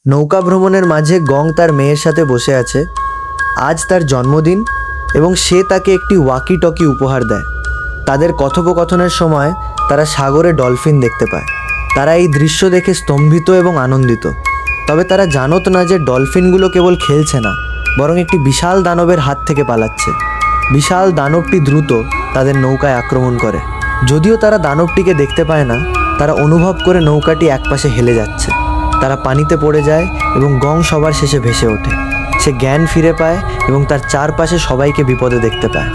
নৌকা ভ্রমণের মাঝে গং তার মেয়ের সাথে বসে আছে। আজ তার জন্মদিন এবং সে তাকে একটি ওয়াকি টকি উপহার দেয়। তাদের কথোপকথনের সময় তারা সাগরে ডলফিন দেখতে পায়। তারা এই দৃশ্য দেখে স্তম্ভিত এবং আনন্দিত। তবে তারা জানত না যে ডলফিনগুলো কেবল খেলছে না, বরং একটি বিশাল দানবের হাত থেকে পালাচ্ছে। বিশাল দানবটি দ্রুত তাদের নৌকায় আক্রমণ করে। যদিও তারা দানবটিকে দেখতে পায় না, তারা অনুভব করে নৌকাটি একপাশে হেলে যাচ্ছে। তারা পানিতে পড়ে যায় এবং গং সবার শেষে ভেসে ওঠে। সে জ্ঞান ফিরে পায় এবং তার চারপাশে সবাইকে বিপদে দেখতে পায়।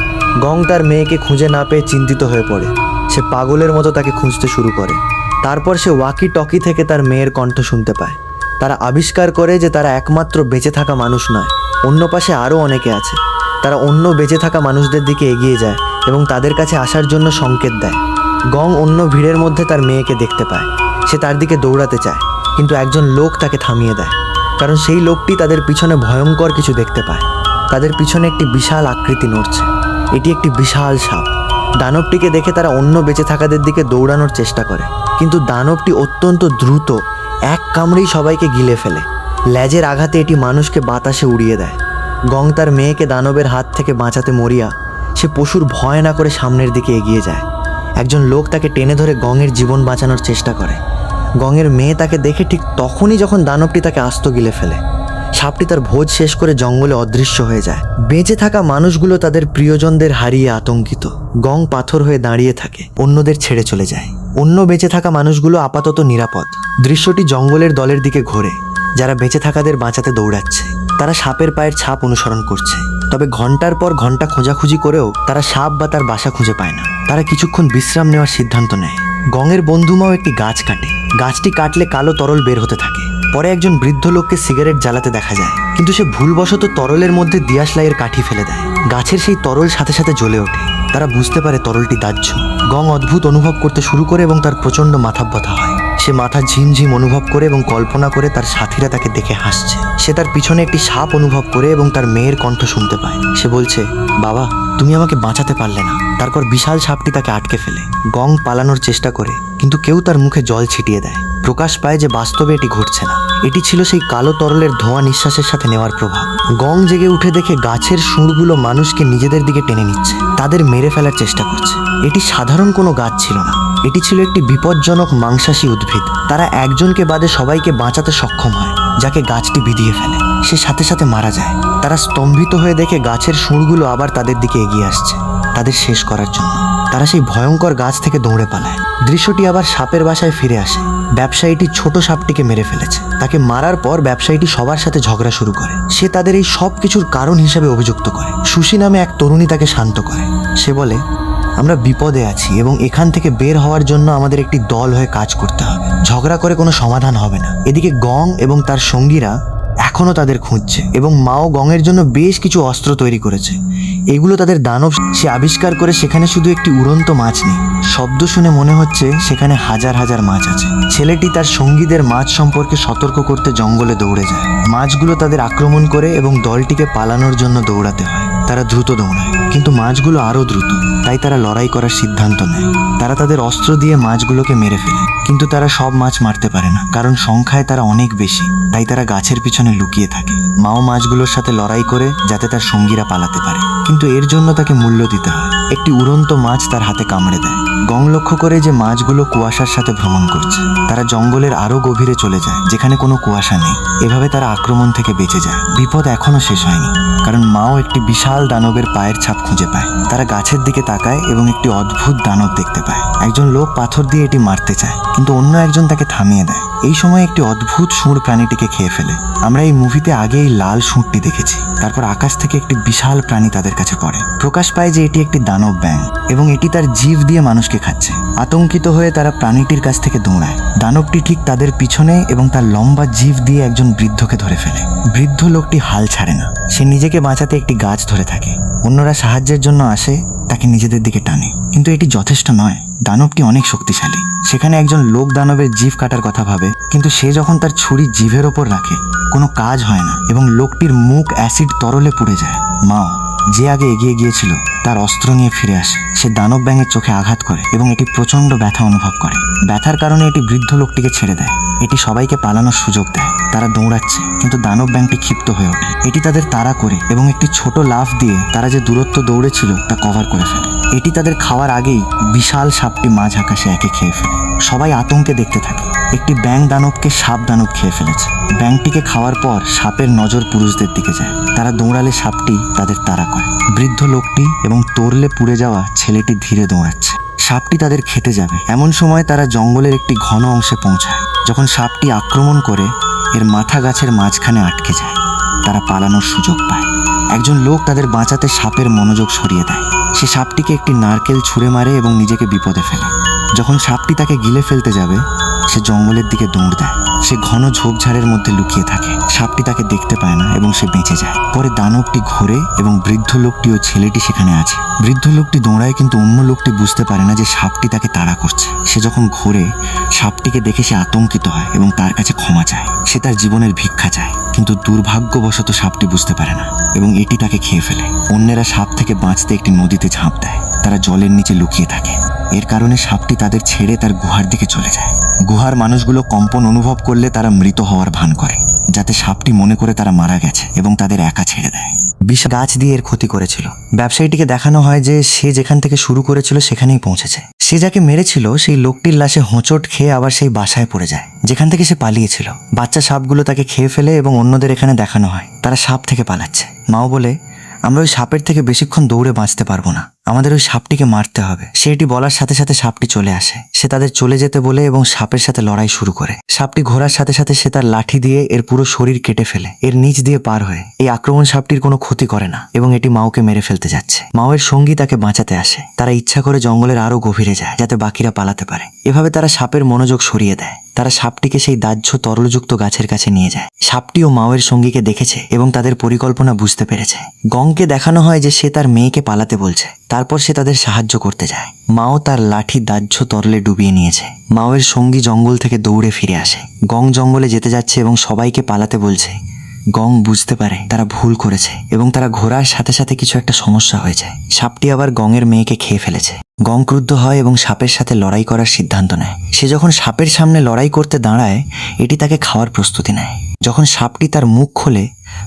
গং তার মেয়েকে খুঁজে না পেয়ে চিন্তিত হয়ে পড়ে। সে পাগলের মতো তাকে খুঁজতে শুরু করে। তারপর সে ওয়াকি টকি থেকে তার মেয়ের কণ্ঠ শুনতে পায়। তারা আবিষ্কার করে যে তারা একমাত্র বেঁচে থাকা মানুষ নয়, অন্য পাশে আরও অনেকে আছে। তারা অন্য বেঁচে থাকা মানুষদের দিকে এগিয়ে যায় এবং তাদের কাছে আসার জন্য সংকেত দেয়। গং অন্য ভিড়ের মধ্যে তার মেয়েকে দেখতে পায়। সে তার দিকে দৌড়াতে চায়, কিন্তু একজন লোক তাকে থামিয়ে দেয়, কারণ সেই লোকটি তাদের পিছনে ভয়ঙ্কর কিছু দেখতে পায়। তাদের পিছনে একটি বিশাল আকৃতি নড়ছে। এটি একটি বিশাল সাপ। দানবটিকে দেখে তারা অন্য বেঁচে থাকাদের দিকে দৌড়ানোর চেষ্টা করে, কিন্তু দানবটি অত্যন্ত দ্রুত এক কামড়েই সবাইকে গিলে ফেলে। লেজের আঘাতে এটি মানুষকে বাতাসে উড়িয়ে দেয়। গং তার মেয়েকে দানবের হাত থেকে বাঁচাতে মরিয়া সে পশুর ভয় না করে সামনের দিকে এগিয়ে যায়। একজন লোক তাকে টেনে ধরে গঙের জীবন বাঁচানোর চেষ্টা করে। গঙের মেয়ে তাকে দেখে ঠিক তখনই যখন দানবটি তাকে আস্ত গিলে ফেলে। সাপটি তার ভোজ শেষ করে জঙ্গলে অদৃশ্য হয়ে যায়। বেঁচে থাকা মানুষগুলো তাদের প্রিয়জনদের হারিয়ে আতঙ্কিত। গং পাথর হয়ে দাঁড়িয়ে থাকে, অন্যদের ছেড়ে চলে যায়। অন্য বেঁচে থাকা মানুষগুলো আপাতত নিরাপদ। দৃশ্যটি জঙ্গলের দলের দিকে ঘোরে, যারা বেঁচে থাকাদের বাঁচাতে দৌড়াচ্ছে। তারা সাপের পায়ের ছাপ অনুসরণ করছে, তবে ঘন্টার পর ঘন্টা খোঁজাখুঁজি করেও তারা সাপ বা তার বাসা খুঁজে পায় না। তারা কিছুক্ষণ বিশ্রাম নেওয়ার সিদ্ধান্ত নেয়। গঙের বন্ধুমাও একটি গাছ কাটে। গাছটি কাটলে কালো তরল বের হতে থাকে। পরে একজন বৃদ্ধ লোককে সিগারেট জ্বালাতে দেখা যায়, কিন্তু সে ভুলবশত তরলের মধ্যে দিয়াশলাইয়ের কাঠি ফেলে দেয়। গাছের সেই তরল সাথে সাথে জ্বলে ওঠে। তারা বুঝতে পারে তরলটি দাহ্য। গং অদ্ভুত অনুভব করতে শুরু করে এবং তার প্রচণ্ড মাথা ব্যথা হয়। সে মাথা ঝিমঝিম অনুভব করে এবং কল্পনা করে তার সাথীরা তাকে দেখে হাসছে। সে তার পিছনে একটি সাপ অনুভব করে এবং তার মেয়ের কণ্ঠ শুনতে পায়। সে বলছে, বাবা, তুমি আমাকে বাঁচাতে পারলে না। তারপর বিশাল সাপটি তাকে আটকে ফেলে। গং পালানোর চেষ্টা করে, কিন্তু কেউ তার মুখে জল ছিটিয়ে দেয়। প্রকাশ পায় যে বাস্তবে এটি ঘটছে না। এটি ছিল সেই কালো তরলের ধোঁয়া নিঃশ্বাসের সাথে নেওয়ার প্রভাব। গং জেগে উঠে দেখে গাছের সুরগুলো মানুষকে নিজেদের দিকে টেনে নিচ্ছে, তাদের মেরে ফেলার চেষ্টা করছে। এটি সাধারণ কোনো গাছ ছিল না, এটি ছিল একটি বিপজ্জনক মাংসাশী উদ্ভিদ। তারা একজনকে বাদে সবাইকে বাঁচাতে সক্ষম হয়, যাকে গাছটি বিধিয়ে ফেলে। সে সাথে সাথে মারা যায়। তারা স্তম্ভিত হয়ে দেখে গাছের সুরগুলো আবার তাদের দিকে এগিয়ে আসছে, তাদের শেষ করার জন্য। তারা সেই ভয়ঙ্কর গাছ থেকে দৌড়ে পালায়। দৃশ্যটি আবার সাপের বাসায় ফিরে আসে। ব্যবসায়ীটি ছোট সাপটিকে মেরে ফেলেছে। তাকে মারার পর ব্যবসায়ীটি সবার সাথে ঝগড়া শুরু করে। সে তাদের এই সব কিছুর কারণ হিসেবে অভিযুক্ত করে। সুশি নামে এক তরুণী তাকে শান্ত করে। সে বলে, আমরা বিপদে আছি এবং এখান থেকে বের হওয়ার জন্য আমাদের একটি দল হয়ে কাজ করতে হবে। ঝগড়া করে কোনো সমাধান হবে না। এদিকে গং এবং তার সঙ্গীরা এখনও তাদের খুঁজছে এবং মাও গঙের জন্য বেশ কিছু অস্ত্র তৈরি করেছে। এগুলো তাদের দানব সে আবিষ্কার করে। সেখানে শুধু একটি উড়ন্ত মাছ নেই, শব্দ শুনে মনে হচ্ছে সেখানে হাজার হাজার মাছ আছে। ছেলেটি তার সঙ্গীদের মাছ সম্পর্কে সতর্ক করতে জঙ্গলে দৌড়ে যায়। মাছগুলো তাদের আক্রমণ করে এবং দলটিকে পালানোর জন্য দৌড়াতে হয়। তারা দ্রুত দৌড়ায়, কিন্তু মাছগুলো আরও দ্রুত। তাই তারা লড়াই করার সিদ্ধান্ত নেয়। তারা তাদের অস্ত্র দিয়ে মাছগুলোকে মেরে ফেলে, কিন্তু তারা সব মাছ মারতে পারে না, কারণ সংখ্যায় তারা অনেক বেশি। তাই তারা গাছের পিছনে লুকিয়ে থাকে। মাও মাছগুলোর সাথে লড়াই করে যাতে তার সঙ্গীরা পালাতে পারে, কিন্তু এর জন্য তাকে মূল্য দিতে হয়। একটি উড়ন্ত মাছ তার হাতে কামড়ে দেয়। গং লক্ষ্য করে যে মাছগুলো কুয়াশার সাথে ভ্রমণ করছে। তারা জঙ্গলের আরও গভীরে চলে যায়, যেখানে কোনো কুয়াশা নেই। এভাবে তারা আক্রমণ থেকে বেঁচে যায়। বিপদ এখনও শেষ হয়নি, কারণ মাও একটি বিশাল দানবের পায়ের ছাপ খুঁজে পায়। তারা গাছের দিকে তাকায় এবং একটি অদ্ভুত দানব দেখতে পায়। একজন লোক পাথর দিয়ে এটি মারতে চায়, কিন্তু অন্য একজন তাকে থামিয়ে দেয়। এই সময় একটি অদ্ভুত শুঁড় প্রাণীটিকে খেয়ে ফেলে। আমরা এই মুভিতে আগে এই লাল শুঁড়টি দেখেছি। তারপর আকাশ থেকে একটি বিশাল প্রাণী তাদের কাছে পড়ে। প্রকাশ পায় যে এটি একটি দানব ব্যাঙ এবং এটি তার জিভ দিয়ে মানুষকে খাচ্ছে। আতঙ্কিত হয়ে তারা প্রাণীটির কাছ থেকে দৌড়ায়। দানবটি ঠিক তাদের পিছনে এবং তার লম্বা জিভ দিয়ে একজন বৃদ্ধকে ধরে ফেলে। বৃদ্ধ লোকটি হাল ছাড়ে না। সে নিজেকে বাঁচাতে একটি গাছ ধরে থাকে। অন্যরা সাহায্যের জন্য আসে, তাকে নিজেদের দিকে টানে, কিন্তু এটি যথেষ্ট নয়। দানবটি অনেক শক্তিশালী। সেখানে একজন লোক দানবের জিভ কাটার কথা ভাবে, কিন্তু সে যখন তার ছুরি জিভের ওপর রাখে, কোনো কাজ হয় না এবং লোকটির মুখ অ্যাসিড তরলে পুড়ে যায়। মাও, যে আগে এগিয়ে গিয়েছিল, তার অস্ত্র নিয়ে ফিরে আসে। সে দানব ব্যাঙের চোখে আঘাত করে এবং এটি প্রচণ্ড ব্যথা অনুভব করে। ব্যথার কারণে এটি বৃদ্ধ লোকটিকে ছেড়ে দেয়। এটি সবাইকে পালানোর সুযোগ দেয়। তারা দৌড়াচ্ছে, কিন্তু দানব ব্যাংকটি ক্ষিপ্ত হয়ে ওঠে। এটি তাদের তাড়া করে এবং একটি ছোট লাফ দিয়ে তারা যে দূরত্ব দৌড়েছিল তা কভার করে ফেলে। এটি তাদের খাওয়ার আগেই বিশাল সাপটি মাঝ আকাশে একে খেয়ে ফেলে। সবাই আতঙ্কে দেখতে থাকে। একটি ব্যাঙ দানবকে সাপ দানব খেয়ে ফেলেছে। ব্যাঙটিকে খাওয়ার পর সাপের নজর পুরুষদের দিকে যায়। তারা দৌড়ালে সাপটি তাদের তাড়া করে। বৃদ্ধ লোকটি এবং তোরলে পুড়ে যাওয়া ছেলেটি ধীরে দৌড়াচ্ছে। সাপটি তাদের খেতে যাবে এমন সময় তারা জঙ্গলের একটি ঘন অংশে পৌঁছায়। যখন সাপটি আক্রমণ করে এর মাথা গাছের মাঝখানে আটকে যায়, তারা পালানোর সুযোগ পায়। একজন লোক তাদের বাঁচাতে সাপের মনোযোগ সরিয়ে দেয়। সে সাপটিকে একটি নারকেল ছুঁড়ে মারে এবং নিজেকে বিপদে ফেলে। যখন সাপটি তাকে গিলে ফেলতে যাবে, সে জঙ্গলের দিকে দৌড় দেয়। সে ঘন ঝোপঝাড়ের মধ্যে লুকিয়ে থাকে। সাপটি তাকে দেখতে পায় না এবং সে বেঁচে যায়। পরে দানবটি ঘোরে এবং বৃদ্ধ লোকটি ও ছেলেটি সেখানে আছে। বৃদ্ধ লোকটি দৌড়ায়, কিন্তু অন্য লোকটি বুঝতে পারে না যে সাপটি তাকে তাড়া করছে। সে যখন ঘোরে, সাপটিকে দেখে সে আতঙ্কিত হয় এবং তার কাছে ক্ষমা চায়। সে তার জীবনের ভিক্ষা চায়, কিন্তু দুর্ভাগ্যবশত সাপটি বুঝতে পারে না এবং এটি তাকে খেয়ে ফেলে। অন্যেরা সাপ থেকে বাঁচতে একটি নদীতে ঝাঁপ দেয়। তারা জলের নিচে লুকিয়ে থাকে। এর কারণে সাপটি তাদের ছেড়ে তার গুহার দিকে চলে যায়। গুহার মানুষগুলো কম্পন অনুভব করলে তারা মৃত হওয়ার ভান করে, যাতে সাপটি মনে করে তারা মারা গেছে এবং তাদের একা ছেড়ে দেয়। বিশাল গাছ দিয়ে এর ক্ষতি করেছিল। ব্যবসায়ীটিকে দেখানো হয় যে সে যেখান থেকে শুরু করেছিল সেখানেই পৌঁছেছে। সে যাকে মেরেছিল সেই লোকটির লাশে হোঁচট খেয়ে আবার সেই বাসায় পড়ে যায় যেখান থেকে সে পালিয়েছিল। বাচ্চা সাপগুলো তাকে খেয়ে ফেলে এবং অন্যদের এখানে দেখানো হয় তারা সাপ থেকে পালাচ্ছে। মাও বলে, আমরা ওই সাপের থেকে বেশিক্ষণ দৌড়ে বাঁচতে পারবো না, আমাদের ওই সাপটিকে মারতে হবে। সে এটি বলার সাথে সাথে সাপটি চলে আসে। সে তাদের চলে যেতে বলে এবং সাপের সাথে লড়াই শুরু করে। সাপটি ঘোরার সাথে সাথে সে তার লাঠি দিয়ে এর পুরো শরীর কেটে ফেলে। এর নিচ দিয়ে পার হয়ে এই আক্রমণ সাপটির কোনো ক্ষতি করে না এবং এটি মাওকে মেরে ফেলতে যাচ্ছে। মাওয়ের সঙ্গী তাকে বাঁচাতে আসে। তারা ইচ্ছা করে জঙ্গলের আরো গভীরে যায় যাতে বাকিরা পালাতে পারে। এভাবে তারা সাপের মনোযোগ সরিয়ে দেয়। তারা সাপটিকে সেই দাহ্য তরলযুক্ত গাছের কাছে নিয়ে যায়। সাপটি ও মাওয়ের সঙ্গীকে দেখেছে এবং তাদের পরিকল্পনা বুঝতে পেরেছে। গংকে দেখানো হয় যে সে তার মেয়েকে পালাতে বলছে। তারপর সে তাদের সাহায্য করতে যায়। মাও তার লাঠি দাহ্য তরলে ডুবিয়ে নিয়েছে। মাওয়ের সঙ্গী জঙ্গল থেকে দৌড়ে ফিরে আসে। গং জঙ্গলে যেতে যাচ্ছে এবং সবাইকে পালাতে বলছে। গং বুঝতে পারে তারা ভুল করেছে এবং তারা ঘোরার সাথে সাথে কিছু একটা সমস্যা হয়ে যায়। সাপটি আবার গংয়ের মেয়েকে খেয়ে ফেলেছে। গং ক্রুদ্ধ হয় এবং সাপের সাথে লড়াই করার সিদ্ধান্ত নেয়। সে যখন সাপের সামনে লড়াই করতে দাঁড়ায়, এটি তাকে খাওয়ার প্রস্তুতি নেয়। যখন সাপটি তার মুখ খোলে,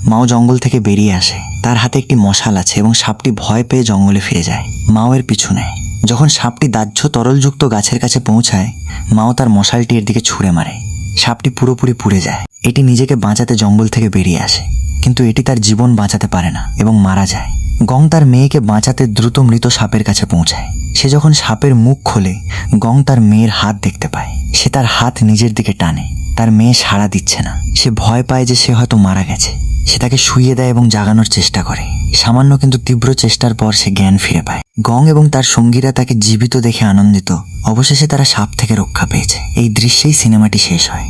মাও জঙ্গল থেকে বেরিয়ে আসে। তার হাতে একটি মশাল আছে এবং সাপটি ভয় পেয়ে জঙ্গলে ফিরে যায়। মাও এর পিছু নেয়। যখন সাপটি দাহ্য তরলযুক্ত গাছের কাছে পৌঁছায়, মাও তার মশালটি এর দিকে ছুঁড়ে মারে। সাপটি পুরোপুরি পুড়ে যায়। এটি নিজেকে বাঁচাতে জঙ্গল থেকে বেরিয়ে আসে, কিন্তু এটি তার জীবন বাঁচাতে পারে না এবং মারা যায়। গং তার মেয়েকে বাঁচাতে দ্রুত মৃত সাপের কাছে পৌঁছায়। সে যখন সাপের মুখ খোলে, গং তার মেয়ের হাত দেখতে পায়। সে তার হাত নিজের দিকে টানে। তার মেয়ে সাড়া দিচ্ছে না। সে ভয় পায় যে সে হয়তো মারা গেছে। সে তাকে শুইয়ে দেয় এবং জাগানোর চেষ্টা করে। সামান্য কিন্তু তীব্র চেষ্টার পর সে জ্ঞান ফিরে পায়। গং এবং তার সঙ্গীরা তাকে জীবিত দেখে আনন্দিত। অবশেষে তারা সাপ থেকে রক্ষা পেয়েছে। এই দৃশ্যেই সিনেমাটি শেষ হয়।